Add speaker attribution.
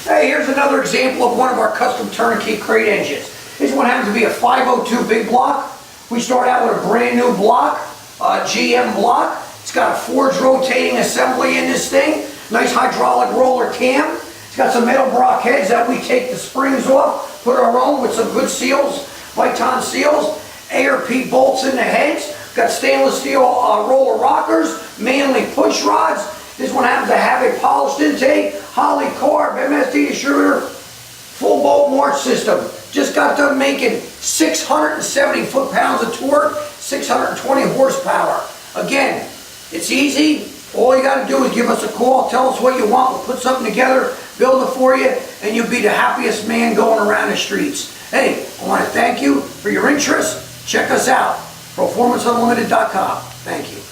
Speaker 1: Hey, here's another example of one of our custom turnkey crate engines. This one happens to be a 502 big block. We start out with a brand new block, GM block. It's got a forged rotating assembly in this thing. Nice hydraulic roller cam. It's got some metal block heads that we take the springs off, put our own with some good seals, Viton seals, ARP bolts in the heads. Got stainless steel roller rockers, mainly push rods. This one happens to have a polished intake, Holley carb, MSD distributor, full bolt march system. Just got done making 670 foot-pounds of torque, 620 horsepower. Again, it's easy. All you got to do is give us a call, tell us what you want, we'll put something together, build it for you, and you'll be the happiest man going around the streets. Hey, I want to thank you for your interest. Check us out, ProformanceUnlimited.com. Thank you.